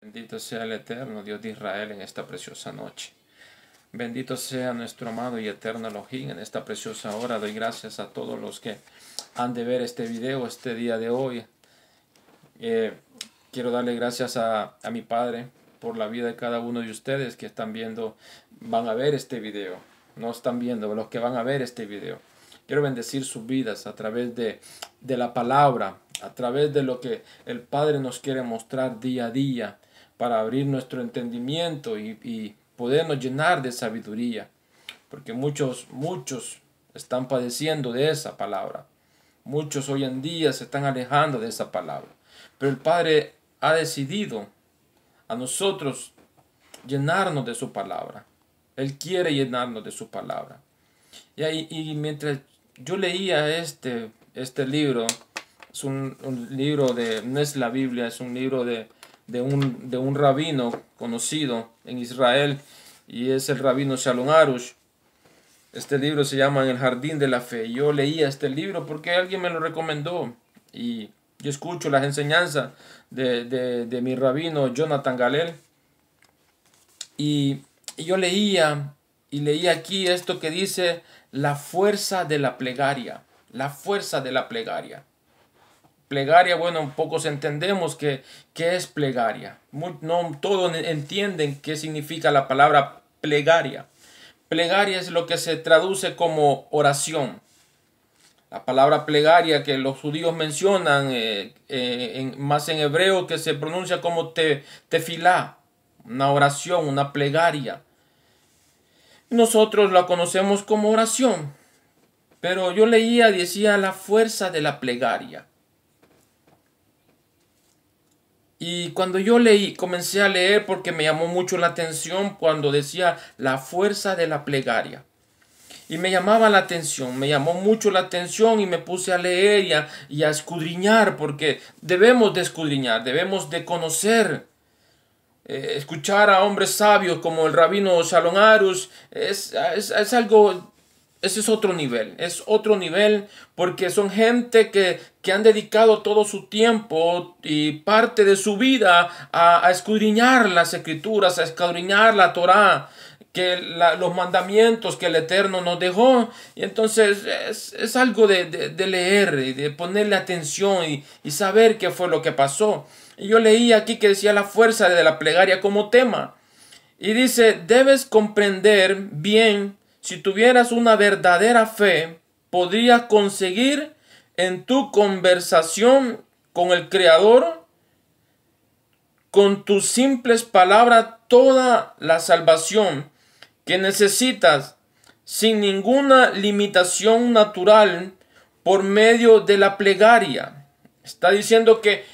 Bendito sea el eterno Dios de Israel en esta preciosa noche. Bendito sea nuestro amado y eterno Elohim en esta preciosa hora. Doy gracias a todos los que han de ver este video este día de hoy. Quiero darle gracias a mi Padre por la vida de cada uno de ustedes que están viendo, van a ver este video. No están viendo, los que van a ver este video. Quiero bendecir sus vidas a través de la palabra, a través de lo que el Padre nos quiere mostrar día a día, para abrir nuestro entendimiento y podernos llenar de sabiduría. Porque muchos están padeciendo de esa palabra. Muchos hoy en día se están alejando de esa palabra. Pero el Padre ha decidido a nosotros llenarnos de su palabra. Él quiere llenarnos de su palabra. Y mientras yo leía este libro, es un libro no es la Biblia, es un libro de un rabino conocido en Israel, y es el rabino Shalom Arush. Este libro se llama En el Jardín de la Fe. Yo leía este libro porque alguien me lo recomendó, y yo escucho las enseñanzas de mi rabino Jonathan Galel, y yo leía aquí esto que dice: la fuerza de la plegaria. La fuerza de la plegaria. Plegaria, bueno, pocos entendemos qué es plegaria. No todos entienden qué significa la palabra plegaria. Plegaria es lo que se traduce como oración. La palabra plegaria que los judíos mencionan, más en hebreo, que se pronuncia como tefilá, una oración, una plegaria. Nosotros la conocemos como oración, pero yo decía la fuerza de la plegaria. Y cuando yo comencé a leer, porque me llamó mucho la atención cuando decía la fuerza de la plegaria. Y me llamaba la atención, me llamó mucho la atención, y me puse a leer y a escudriñar, porque debemos de escudriñar, debemos de conocer. Escuchar a hombres sabios como el rabino Shalom Arush es algo. Ese es otro nivel, porque son gente que han dedicado todo su tiempo y parte de su vida a escudriñar las escrituras, a escudriñar la Torá, los mandamientos que el Eterno nos dejó. Y entonces es algo de leer y de ponerle atención y saber qué fue lo que pasó. Y yo leí aquí que decía la fuerza de la plegaria como tema. Y dice: debes comprender bien. Si tuvieras una verdadera fe, podrías conseguir en tu conversación con el Creador, con tus simples palabras, toda la salvación que necesitas, sin ninguna limitación natural, por medio de la plegaria. Está diciendo que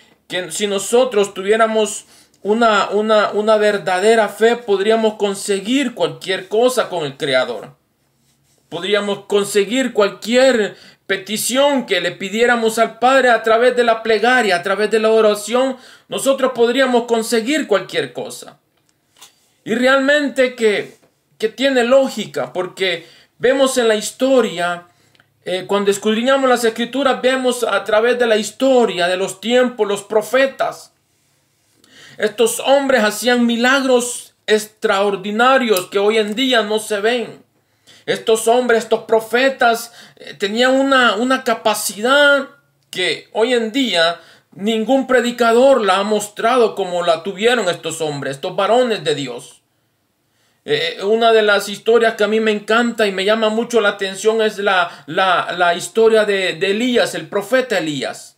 si nosotros tuviéramos una verdadera fe, podríamos conseguir cualquier cosa con el Creador. Podríamos conseguir cualquier petición que le pidiéramos al Padre a través de la plegaria, a través de la oración. Nosotros podríamos conseguir cualquier cosa. Y realmente que tiene lógica, porque vemos en la historia, cuando escudriñamos las escrituras, vemos a través de la historia, de los tiempos, los profetas. Estos hombres hacían milagros extraordinarios que hoy en día no se ven. Estos hombres, estos profetas, tenían una capacidad que hoy en día ningún predicador la ha mostrado como la tuvieron estos hombres, estos varones de Dios. Una de las historias que a mí me encanta y me llama mucho la atención es la historia de Elías, el profeta Elías.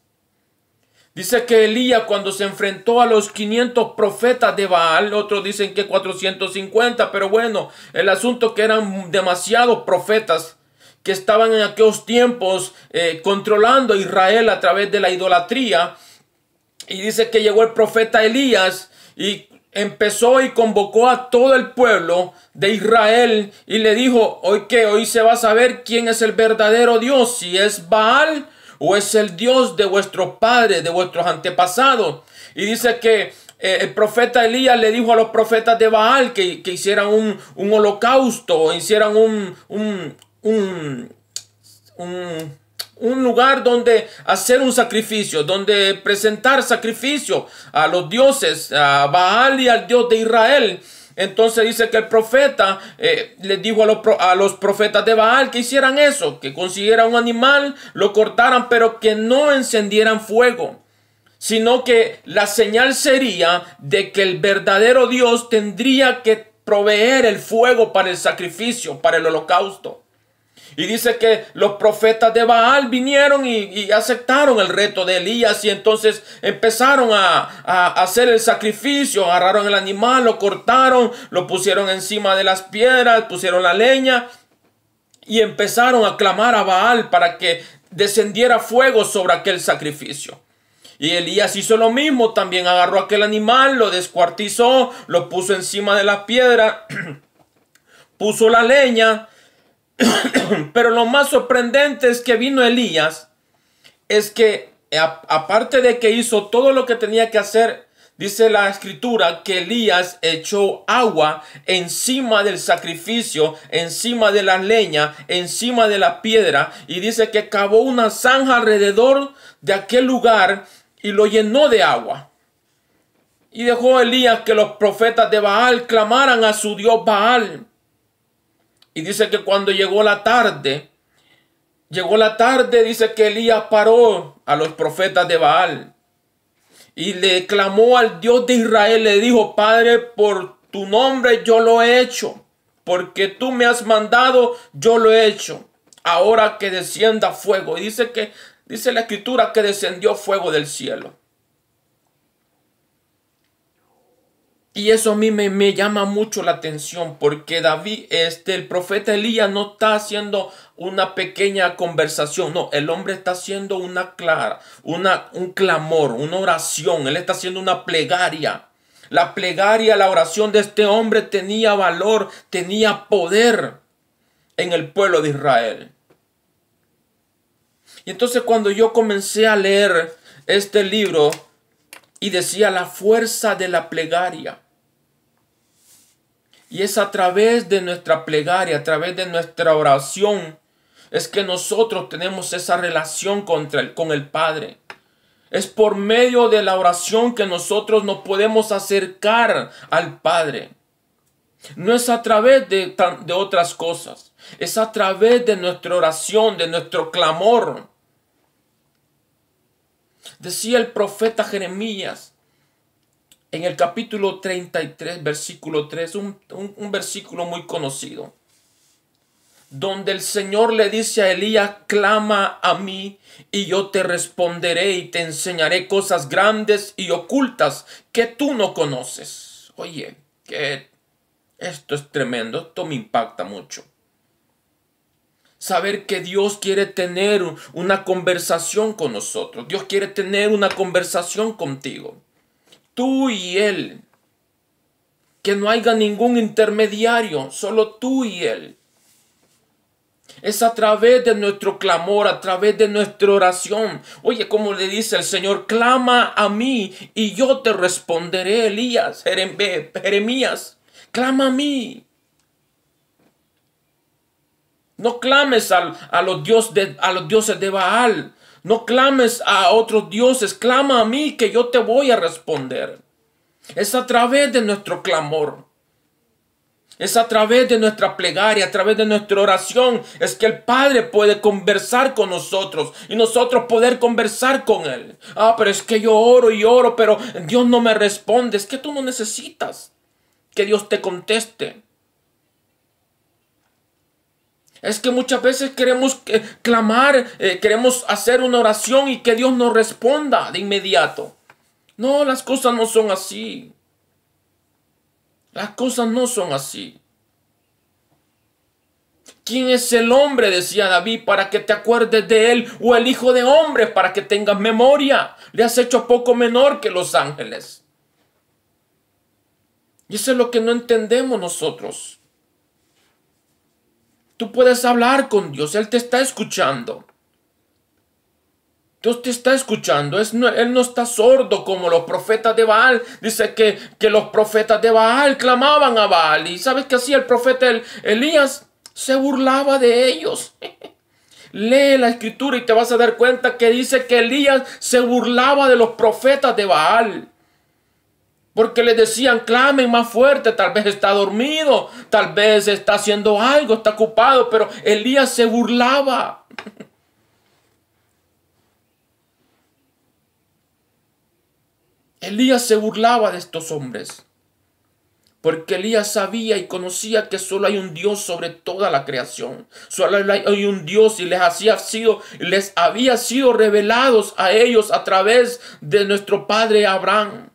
Dice que Elías, cuando se enfrentó a los 500 profetas de Baal, otros dicen que 450, pero bueno, el asunto que eran demasiados profetas que estaban en aquellos tiempos controlando a Israel a través de la idolatría. Y dice que llegó el profeta Elías y empezó y convocó a todo el pueblo de Israel y le dijo: hoy se va a saber quién es el verdadero Dios, si es Baal o es el Dios de vuestros padres, de vuestros antepasados. Y dice que el profeta Elías le dijo a los profetas de Baal que hicieran un holocausto, hicieran un lugar donde hacer un sacrificio, donde presentar sacrificio a los dioses, a Baal y al Dios de Israel. Entonces dice que el profeta les dijo a los profetas de Baal que hicieran eso, que consiguieran un animal, lo cortaran, pero que no encendieran fuego, sino que la señal sería de que el verdadero Dios tendría que proveer el fuego para el sacrificio, para el holocausto. Y dice que los profetas de Baal vinieron y aceptaron el reto de Elías, y entonces empezaron a hacer el sacrificio. Agarraron el animal, lo cortaron, lo pusieron encima de las piedras, pusieron la leña y empezaron a clamar a Baal para que descendiera fuego sobre aquel sacrificio. Y Elías hizo lo mismo, también agarró aquel animal, lo descuartizó, lo puso encima de la piedra, puso la leña. Pero lo más sorprendente es que vino Elías, es que aparte de que hizo todo lo que tenía que hacer, dice la escritura que Elías echó agua encima del sacrificio, encima de la leña, encima de la piedra, y dice que cavó una zanja alrededor de aquel lugar y lo llenó de agua. Y dejó Elías que los profetas de Baal clamaran a su Dios Baal. Y dice que cuando llegó la tarde, dice que Elías paró a los profetas de Baal y le clamó al Dios de Israel, le dijo: Padre, por tu nombre yo lo he hecho, porque tú me has mandado, yo lo he hecho. Ahora que descienda fuego. Y dice la escritura que descendió fuego del cielo. Y eso a mí me llama mucho la atención, porque el profeta Elías no está haciendo una pequeña conversación. No, el hombre está haciendo un clamor, una oración. Él está haciendo una plegaria. La plegaria, la oración de este hombre tenía valor, tenía poder en el pueblo de Israel. Y entonces cuando yo comencé a leer este libro y decía la fuerza de la plegaria, y es a través de nuestra plegaria, a través de nuestra oración, es que nosotros tenemos esa relación con el Padre. Es por medio de la oración que nosotros nos podemos acercar al Padre. No es a través de otras cosas. Es a través de nuestra oración, de nuestro clamor. Decía el profeta Jeremías, en el capítulo 33, versículo 3, un versículo muy conocido, donde el Señor le dice a Elías: clama a mí y yo te responderé y te enseñaré cosas grandes y ocultas que tú no conoces. Oye, que esto es tremendo, esto me impacta mucho. Saber que Dios quiere tener una conversación con nosotros. Dios quiere tener una conversación contigo. Tú y Él. Que no haya ningún intermediario, solo tú y Él. Es a través de nuestro clamor, a través de nuestra oración. Oye, como le dice el Señor: clama a mí y yo te responderé. Jeremías, clama a mí. No clames a los dioses de Baal. No clames a otros dioses. Clama a mí que yo te voy a responder. Es a través de nuestro clamor. Es a través de nuestra plegaria, a través de nuestra oración, es que el Padre puede conversar con nosotros y nosotros poder conversar con Él. Pero es que yo oro y oro, pero Dios no me responde. Es que tú no necesitas que Dios te conteste. Es que muchas veces queremos clamar, queremos hacer una oración y que Dios nos responda de inmediato. No, las cosas no son así. Las cosas no son así. ¿Quién es el hombre, decía David, para que te acuerdes de él? O el hijo de hombre para que tengas memoria. Le has hecho poco menor que los ángeles. Y eso es lo que no entendemos nosotros. Tú puedes hablar con Dios. Él te está escuchando. Dios te está escuchando. Él no está sordo como los profetas de Baal. Dice que los profetas de Baal clamaban a Baal. ¿Y sabes qué hacía el profeta Elías? Se burlaba de ellos. Lee la escritura y te vas a dar cuenta que dice que Elías se burlaba de los profetas de Baal. Porque le decían, clamen más fuerte, tal vez está dormido, tal vez está haciendo algo, está ocupado, pero Elías se burlaba. Elías se burlaba de estos hombres. Porque Elías sabía y conocía que solo hay un Dios sobre toda la creación. Solo hay un Dios y les había sido revelados a ellos a través de nuestro padre Abraham.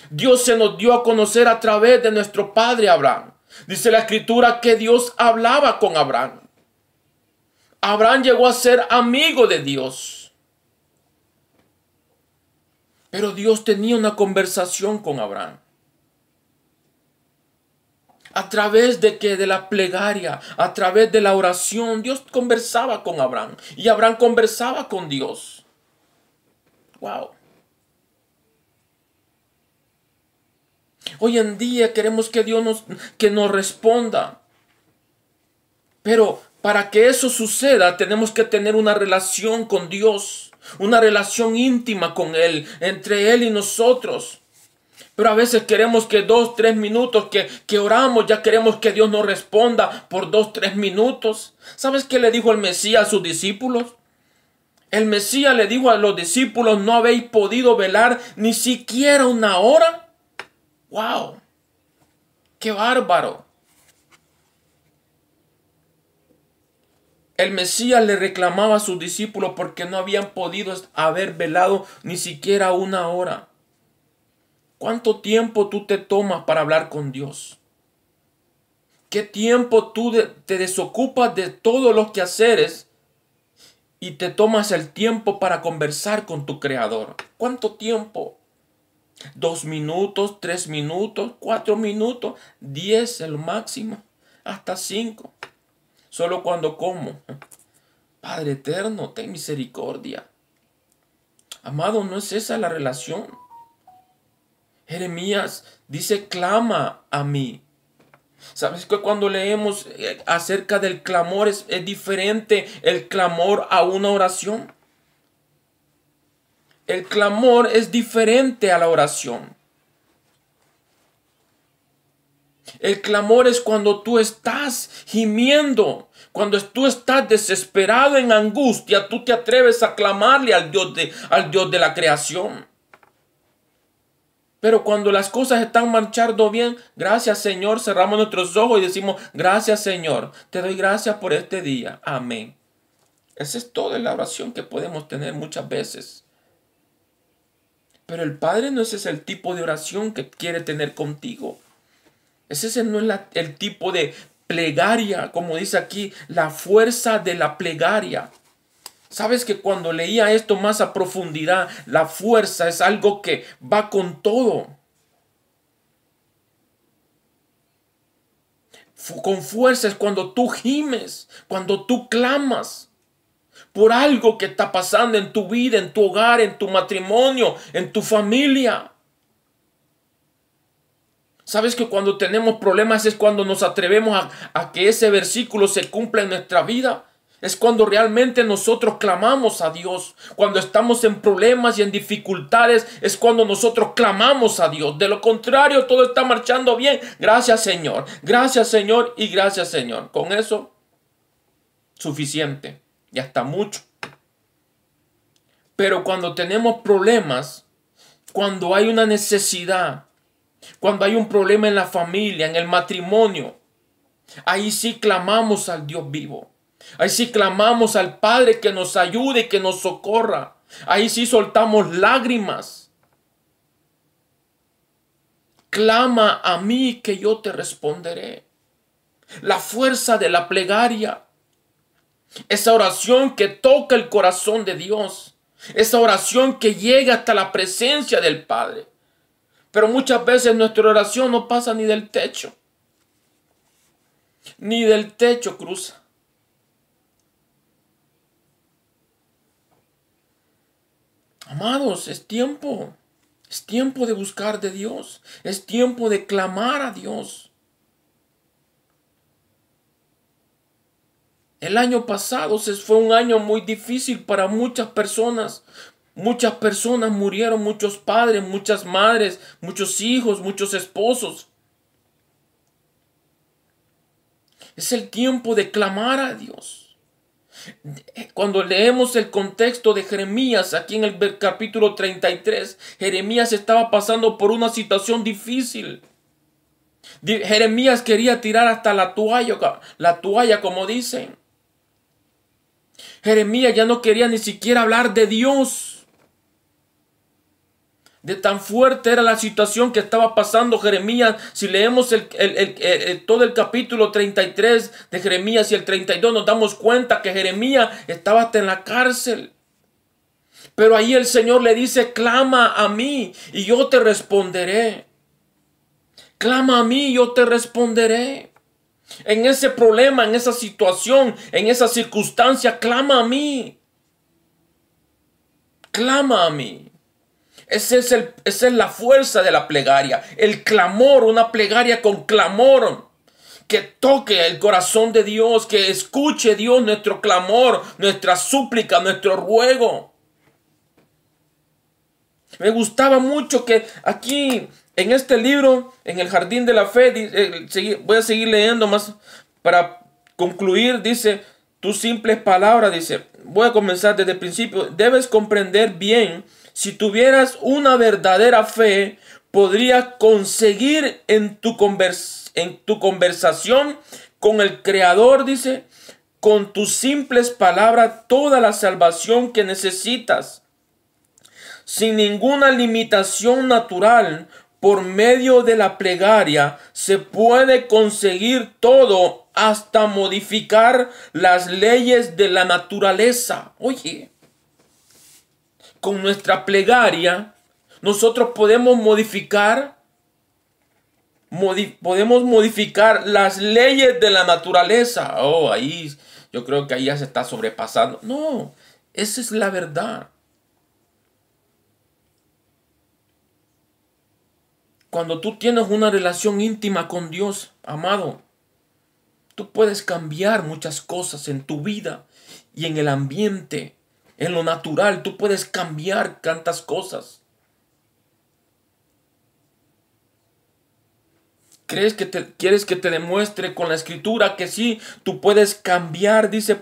Dios se nos dio a conocer a través de nuestro padre Abraham. Dice la escritura que Dios hablaba con Abraham. Abraham llegó a ser amigo de Dios. Pero Dios tenía una conversación con Abraham. A través de la plegaria, a través de la oración, Dios conversaba con Abraham. Y Abraham conversaba con Dios. Wow. Hoy en día queremos que Dios nos responda. Pero para que eso suceda, tenemos que tener una relación con Dios. Una relación íntima con Él, entre Él y nosotros. Pero a veces queremos que 2, 3 minutos que oramos, ya queremos que Dios nos responda por 2, 3 minutos. ¿Sabes qué le dijo el Mesías a sus discípulos? El Mesías le dijo a los discípulos, ¿no habéis podido velar ni siquiera una hora? ¡Wow! ¡Qué bárbaro! El Mesías le reclamaba a sus discípulos porque no habían podido haber velado ni siquiera una hora. ¿Cuánto tiempo tú te tomas para hablar con Dios? ¿Qué tiempo tú te desocupas de todos los quehaceres y te tomas el tiempo para conversar con tu Creador? ¿Cuánto tiempo? 2 minutos, 3 minutos, 4 minutos, 10 el máximo, hasta 5. Solo cuando como. Padre eterno, ten misericordia. Amado, ¿no es esa la relación? Jeremías dice, clama a mí. ¿Sabes que cuando leemos acerca del clamor es diferente el clamor a una oración? El clamor es diferente a la oración. El clamor es cuando tú estás gimiendo, cuando tú estás desesperado en angustia, tú te atreves a clamarle al Dios de la creación. Pero cuando las cosas están marchando bien, gracias Señor, cerramos nuestros ojos y decimos, gracias Señor, te doy gracias por este día. Amén. Esa es toda la oración que podemos tener muchas veces. Pero el Padre no es ese el tipo de oración que quiere tener contigo. Ese no es el tipo de plegaria, como dice aquí, la fuerza de la plegaria. Sabes que cuando leía esto más a profundidad, la fuerza es algo que va con todo. Con fuerza es cuando tú gimes, cuando tú clamas por algo que está pasando en tu vida, en tu hogar, en tu matrimonio, en tu familia. Sabes que cuando tenemos problemas es cuando nos atrevemos a que ese versículo se cumpla en nuestra vida. Es cuando realmente nosotros clamamos a Dios. Cuando estamos en problemas y en dificultades es cuando nosotros clamamos a Dios. De lo contrario, todo está marchando bien. Gracias Señor. Gracias Señor y gracias Señor. Con eso, suficiente. Ya está mucho. Pero cuando tenemos problemas, cuando hay una necesidad, cuando hay un problema en la familia, en el matrimonio, ahí sí clamamos al Dios vivo. Ahí sí clamamos al Padre que nos ayude y que nos socorra. Ahí sí soltamos lágrimas. Clama a mí que yo te responderé. La fuerza de la plegaria. Esa oración que toca el corazón de Dios. Esa oración que llega hasta la presencia del Padre. Pero muchas veces nuestra oración no pasa ni del techo. Ni del techo cruza. Amados, es tiempo de buscar de Dios, es tiempo de clamar a Dios. El año pasado fue un año muy difícil para muchas personas. Muchas personas murieron, muchos padres, muchas madres, muchos hijos, muchos esposos. Es el tiempo de clamar a Dios. Cuando leemos el contexto de Jeremías, aquí en el capítulo 33, Jeremías estaba pasando por una situación difícil. Jeremías quería tirar hasta la toalla, como dicen. Jeremías ya no quería ni siquiera hablar de Dios. De tan fuerte era la situación que estaba pasando Jeremías. Si leemos todo el capítulo 33 de Jeremías y el 32, nos damos cuenta que Jeremías estaba hasta en la cárcel. Pero ahí el Señor le dice: clama a mí y yo te responderé. Clama a mí y yo te responderé. En ese problema, en esa situación, en esa circunstancia, clama a mí. Clama a mí. Esa es la fuerza de la plegaria. El clamor, una plegaria con clamor. Que toque el corazón de Dios. Que escuche Dios nuestro clamor, nuestra súplica, nuestro ruego. Me gustaba mucho que aquí en este libro, en el Jardín de la Fe, voy a seguir leyendo más para concluir. Dice: tus simples palabras, dice, voy a comenzar desde el principio. Debes comprender bien. Si tuvieras una verdadera fe, podrías conseguir en tu conversación con el Creador, dice, con tus simples palabras, toda la salvación que necesitas. Sin ninguna limitación natural, por medio de la plegaria, se puede conseguir todo, hasta modificar las leyes de la naturaleza. Oye, con nuestra plegaria, nosotros podemos modificar las leyes de la naturaleza. Oh, ahí, yo creo que ahí ya se está sobrepasando. No, esa es la verdad. Cuando tú tienes una relación íntima con Dios, amado, tú puedes cambiar muchas cosas en tu vida y en el ambiente, en lo natural. Tú puedes cambiar tantas cosas. ¿Quieres que te demuestre con la escritura que sí, tú puedes cambiar? Dice,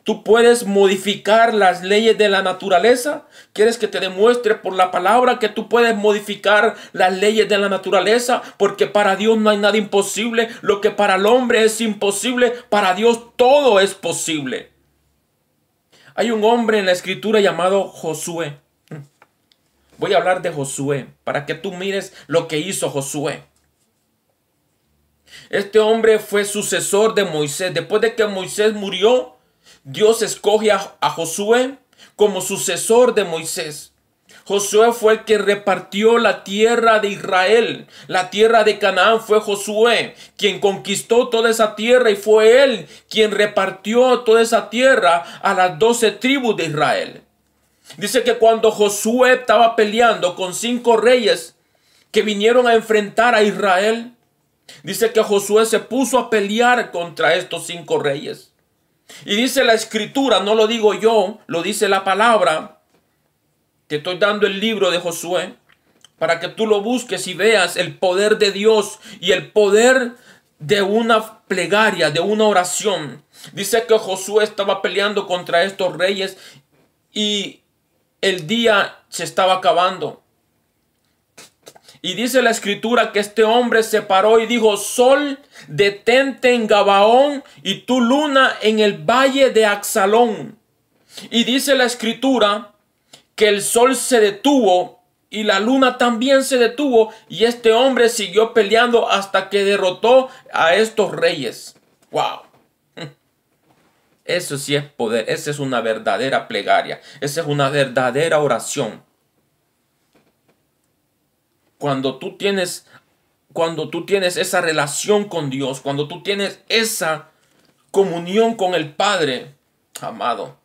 tú puedes modificar las leyes de la naturaleza. ¿Quieres que te demuestre por la palabra que tú puedes modificar las leyes de la naturaleza? Porque para Dios no hay nada imposible. Lo que para el hombre es imposible, para Dios todo es posible. Hay un hombre en la escritura llamado Josué. Voy a hablar de Josué para que tú mires lo que hizo Josué. Este hombre fue sucesor de Moisés. Después de que Moisés murió, Dios escoge a Josué como sucesor de Moisés. Josué fue el que repartió la tierra de Israel. La tierra de Canaán fue Josué quien conquistó toda esa tierra, y fue él quien repartió toda esa tierra a las 12 tribus de Israel. Dice que cuando Josué estaba peleando con 5 reyes que vinieron a enfrentar a Israel, dice que Josué se puso a pelear contra estos 5 reyes. Y dice la escritura, no lo digo yo, lo dice la palabra. Te estoy dando el libro de Josué para que tú lo busques y veas el poder de Dios y el poder de una plegaria, de una oración. Dice que Josué estaba peleando contra estos reyes y el día se estaba acabando. Y dice la escritura que este hombre se paró y dijo: sol, detente en Gabaón, y tú, luna, en el valle de Axalón. Y dice la escritura que el sol se detuvo y la luna también se detuvo, y este hombre siguió peleando hasta que derrotó a estos reyes. ¡Wow! Eso sí es poder. Esa es una verdadera plegaria. Esa es una verdadera oración. Cuando tú tienes esa relación con Dios, cuando tú tienes esa comunión con el Padre, amado,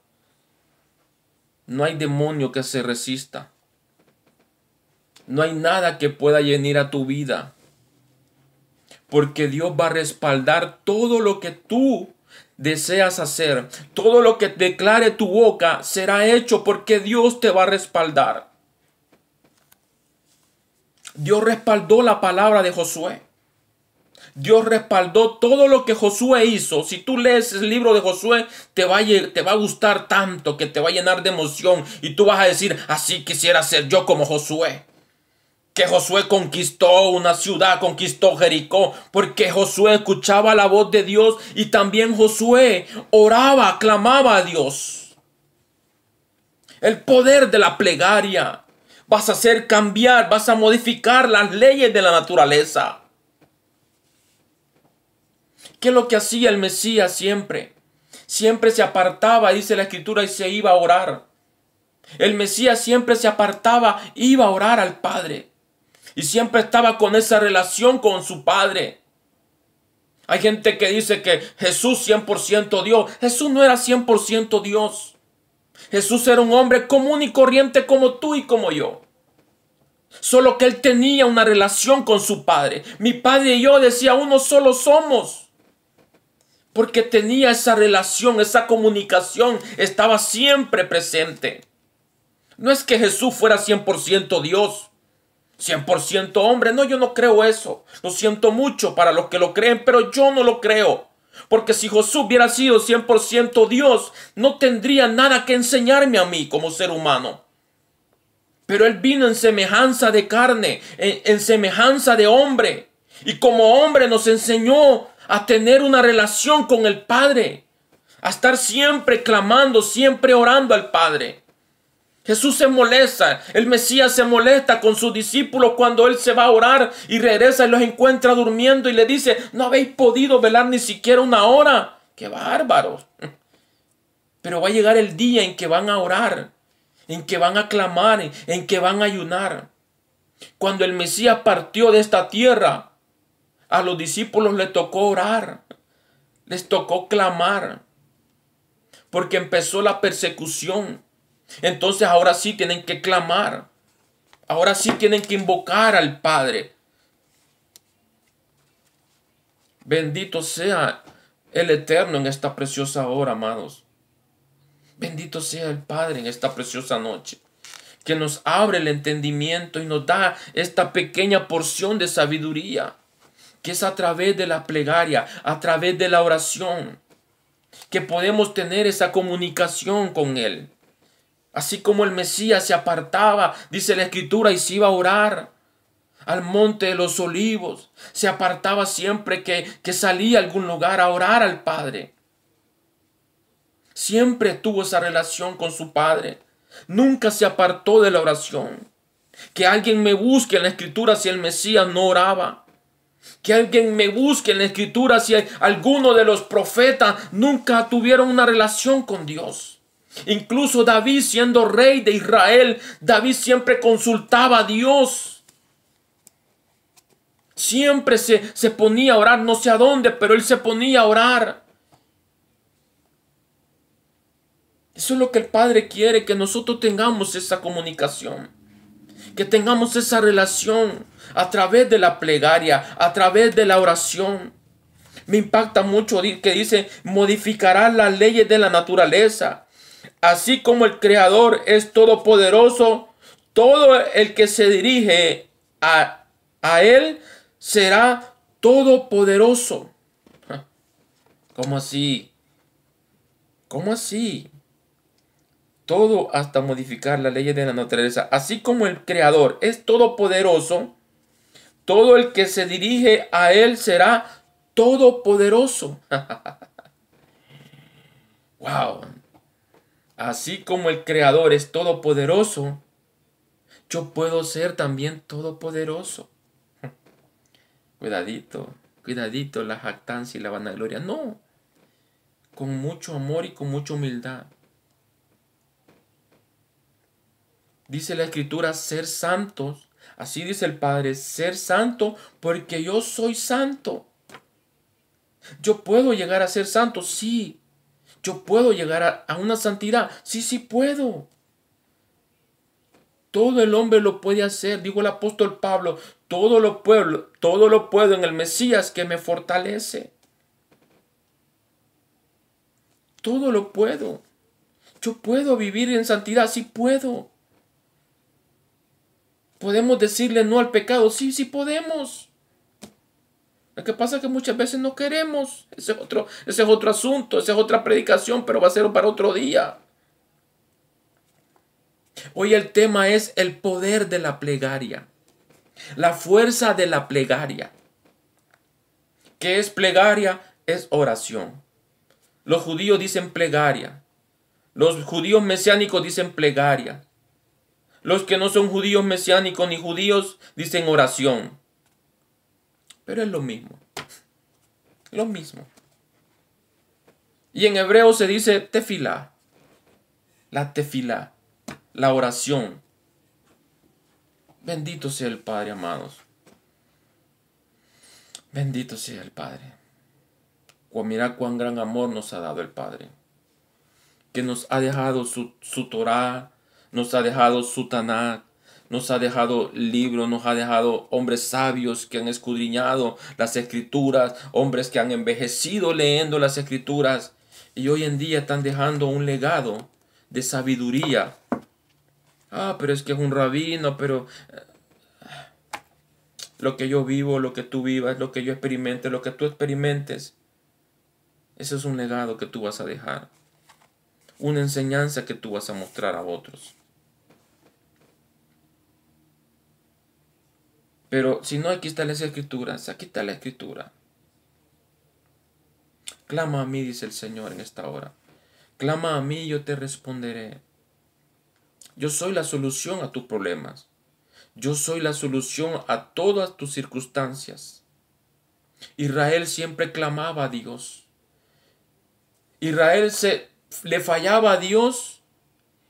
no hay demonio que se resista. No hay nada que pueda llenar a tu vida. Porque Dios va a respaldar todo lo que tú deseas hacer, todo lo que declare tu boca será hecho porque Dios te va a respaldar. Dios respaldó la palabra de Josué. Dios respaldó todo lo que Josué hizo. Si tú lees el libro de Josué, te va a gustar tanto que te va a llenar de emoción. Y tú vas a decir, así quisiera ser yo como Josué. Que Josué conquistó una ciudad, conquistó Jericó, porque Josué escuchaba la voz de Dios y también Josué oraba, clamaba a Dios. El poder de la plegaria. Vas a hacer cambiar, vas a modificar las leyes de la naturaleza. ¿Qué es lo que hacía el Mesías siempre? Siempre se apartaba, dice la Escritura, y se iba a orar. El Mesías siempre se apartaba, iba a orar al Padre. Y siempre estaba con esa relación con su Padre. Hay gente que dice que Jesús 100% Dios. Jesús no era 100% Dios. Jesús era un hombre común y corriente como tú y como yo. Solo que él tenía una relación con su Padre. Mi Padre y yo, decía, uno solo somos. Porque tenía esa relación, esa comunicación, estaba siempre presente. No es que Jesús fuera 100% Dios, 100% hombre. No, yo no creo eso. Lo siento mucho para los que lo creen, pero yo no lo creo. Porque si Jesús hubiera sido 100% Dios, no tendría nada que enseñarme a mí como ser humano. Pero Él vino en semejanza de carne, en semejanza de hombre. Y como hombre nos enseñó a tener una relación con el Padre, a estar siempre clamando, siempre orando al Padre. Jesús se molesta, el Mesías se molesta con sus discípulos cuando Él se va a orar y regresa y los encuentra durmiendo y le dice, no habéis podido velar ni siquiera una hora. ¡Qué bárbaros! Pero va a llegar el día en que van a orar, en que van a clamar, en que van a ayunar. Cuando el Mesías partió de esta tierra, a los discípulos les tocó orar, les tocó clamar, porque empezó la persecución. Entonces ahora sí tienen que clamar, ahora sí tienen que invocar al Padre. Bendito sea el Eterno en esta preciosa hora, amados. Bendito sea el Padre en esta preciosa noche, que nos abre el entendimiento y nos da esta pequeña porción de sabiduría, que es a través de la plegaria, a través de la oración, que podemos tener esa comunicación con Él. Así como el Mesías se apartaba, dice la Escritura, y se iba a orar al monte de los olivos. Se apartaba siempre que salía a algún lugar a orar al Padre. Siempre tuvo esa relación con su Padre. Nunca se apartó de la oración. Que alguien me busque en la Escritura si el Mesías no oraba. Que alguien me busque en la Escritura si alguno de los profetas nunca tuvieron una relación con Dios. Incluso David, siendo rey de Israel, David siempre consultaba a Dios. Siempre se ponía a orar, no sé a dónde, pero él se ponía a orar. Eso es lo que el Padre quiere, que nosotros tengamos esa comunicación, que tengamos esa relación a través de la plegaria, a través de la oración. Me impacta mucho que dice, modificará las leyes de la naturaleza. Así como el Creador es todopoderoso, todo el que se dirige a Él será todopoderoso. ¿Cómo así? ¿Cómo así? Todo hasta modificar las leyes de la naturaleza. Así como el Creador es todopoderoso, todo el que se dirige a Él será todopoderoso. Wow. Así como el Creador es todopoderoso, yo puedo ser también todopoderoso. Cuidadito, cuidadito la jactancia y la vanagloria. No, con mucho amor y con mucha humildad. Dice la Escritura, ser santos. Así dice el Padre, ser santo porque yo soy santo. Yo puedo llegar a ser santo, sí. Yo puedo llegar a una santidad, sí puedo. Todo el hombre lo puede hacer, dijo el apóstol Pablo, todo lo puedo en el Mesías que me fortalece. todo lo puedo. Yo puedo vivir en santidad, sí puedo. ¿Podemos decirle no al pecado? Sí, sí podemos. Lo que pasa es que muchas veces no queremos. Ese es otro asunto, esa es otra predicación, pero va a ser para otro día. Hoy el tema es el poder de la plegaria. La fuerza de la plegaria. ¿Qué es plegaria? Es oración. Los judíos dicen plegaria. Los judíos mesiánicos dicen plegaria. Los que no son judíos mesiánicos ni judíos dicen oración. Pero es lo mismo. Lo mismo. Y en hebreo se dice tefilá. La tefilá. La oración. Bendito sea el Padre, amados. Bendito sea el Padre. Mira cuán gran amor nos ha dado el Padre. Que nos ha dejado su Torá, nos ha dejado su Tanakh, nos ha dejado libros, nos ha dejado hombres sabios que han escudriñado las Escrituras, hombres que han envejecido leyendo las Escrituras y hoy en día están dejando un legado de sabiduría. Pero es que es un rabino, pero lo que yo vivo, lo que tú vivas, lo que yo experimente, lo que tú experimentes, eso es un legado que tú vas a dejar. Una enseñanza que tú vas a mostrar a otros. Pero si no, aquí están las Escrituras, aquí está la Escritura. Clama a mí, dice el Señor en esta hora. Clama a mí y yo te responderé. Yo soy la solución a tus problemas. Yo soy la solución a todas tus circunstancias. Israel siempre clamaba a Dios. Israel le fallaba a Dios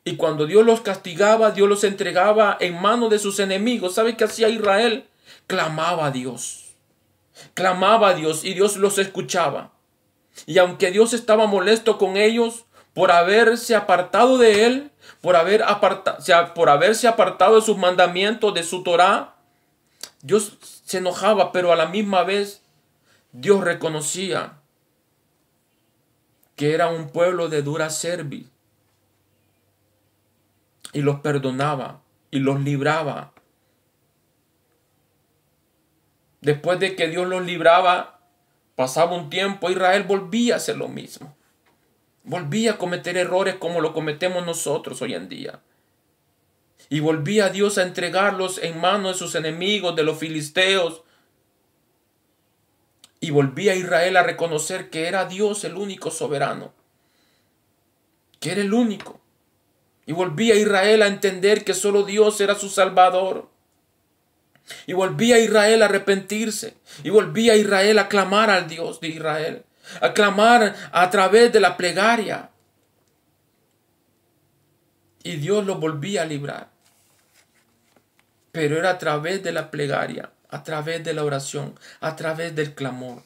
y cuando Dios los castigaba, Dios los entregaba en manos de sus enemigos. ¿Sabe qué hacía Israel? Clamaba a Dios. Clamaba a Dios y Dios los escuchaba. Y aunque Dios estaba molesto con ellos por haberse apartado de Él, por haberse apartado de sus mandamientos, de su Torá, Dios se enojaba, pero a la misma vez Dios reconocía que era un pueblo de dura cerviz y los perdonaba y los libraba. Después de que Dios los libraba, pasaba un tiempo, Israel volvía a hacer lo mismo. Volvía a cometer errores como lo cometemos nosotros hoy en día. Y volvía a Dios a entregarlos en manos de sus enemigos, de los filisteos. Y volvía a Israel a reconocer que era Dios el único soberano. Que era el único. Y volvía a Israel a entender que solo Dios era su Salvador. Y volvía a Israel a arrepentirse. Y volvía a Israel a clamar al Dios de Israel. A clamar a través de la plegaria. Y Dios lo volvía a librar. Pero era a través de la plegaria, a través de la oración, a través del clamor.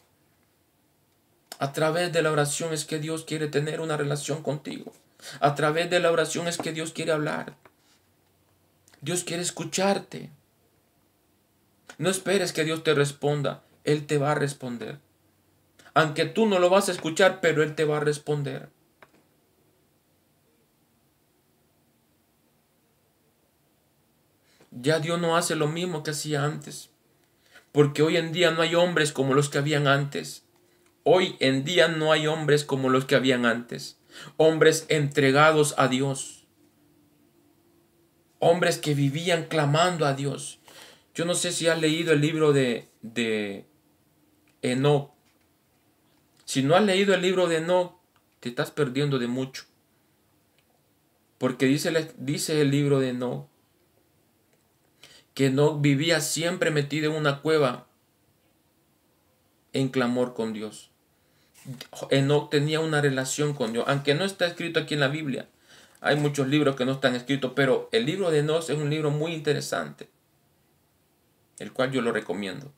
A través de la oración es que Dios quiere tener una relación contigo. A través de la oración es que Dios quiere hablar. Dios quiere escucharte. No esperes que Dios te responda. Él te va a responder. Aunque tú no lo vas a escuchar, pero Él te va a responder. Ya Dios no hace lo mismo que hacía antes. Porque hoy en día no hay hombres como los que habían antes. Hoy en día no hay hombres como los que habían antes. Hombres entregados a Dios. Hombres que vivían clamando a Dios. Yo no sé si has leído el libro de Enoc. Si no has leído el libro de Enoc, te estás perdiendo de mucho. Porque dice el libro de Enoc que Enoc vivía siempre metido en una cueva en clamor con Dios. Enoc tenía una relación con Dios, aunque no está escrito aquí en la Biblia. Hay muchos libros que no están escritos, pero el libro de Enoc es un libro muy interesante, el cual yo lo recomiendo.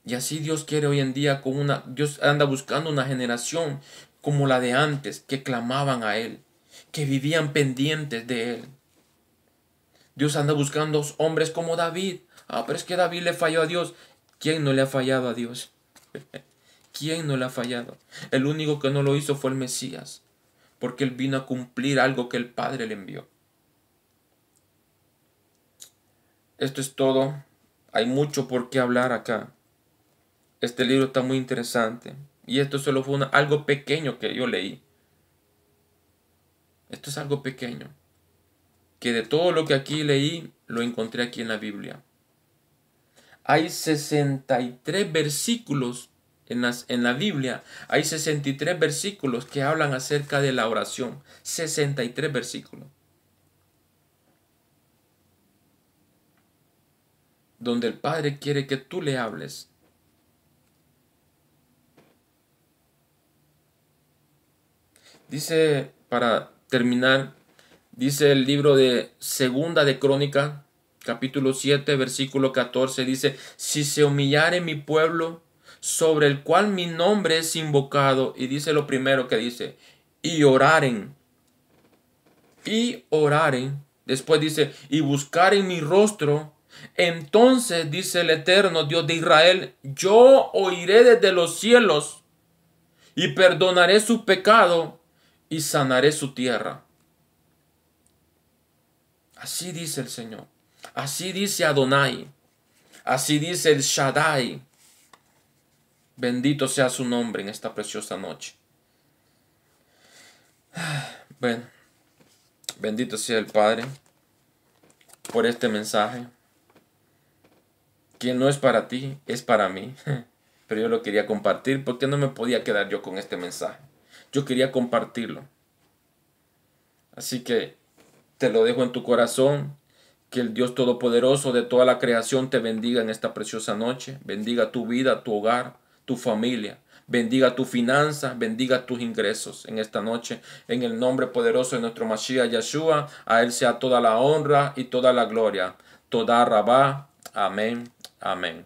Y así Dios quiere hoy en día, Dios anda buscando una generación como la de antes, que clamaban a Él, que vivían pendientes de Él. Dios anda buscando hombres como David. Pero es que David le falló a Dios. ¿Quién no le ha fallado a Dios? ¿Quién no le ha fallado? El único que no lo hizo fue el Mesías, porque él vino a cumplir algo que el Padre le envió. Esto es todo. Hay mucho por qué hablar acá. Este libro está muy interesante. Y esto solo fue algo pequeño que yo leí. Esto es algo pequeño. Que de todo lo que aquí leí, lo encontré aquí en la Biblia. Hay 63 versículos en la Biblia. Hay 63 versículos que hablan acerca de la oración. 63 versículos. Donde el Padre quiere que tú le hables. Dice, para terminar, dice el libro de Segunda de Crónica, capítulo 7, versículo 14, dice, si se humillare mi pueblo, sobre el cual mi nombre es invocado, y dice lo primero que dice, y oraren, después dice, y buscaren mi rostro, entonces dice el eterno Dios de Israel, yo oiré desde los cielos, y perdonaré su pecado, y sanaré su tierra. Así dice el Señor. Así dice Adonai. Así dice el Shaddai. Bendito sea su nombre en esta preciosa noche. Bueno, bendito sea el Padre por este mensaje. Que no es para ti, es para mí. Pero yo lo quería compartir porque no me podía quedar yo con este mensaje. Yo quería compartirlo. Así que te lo dejo en tu corazón. Que el Dios Todopoderoso de toda la creación te bendiga en esta preciosa noche. Bendiga tu vida, tu hogar, tu familia. Bendiga tu finanza, bendiga tus ingresos en esta noche. En el nombre poderoso de nuestro Mashiach Yeshua, a Él sea toda la honra y toda la gloria. Toda Rabá. Amén. Amén.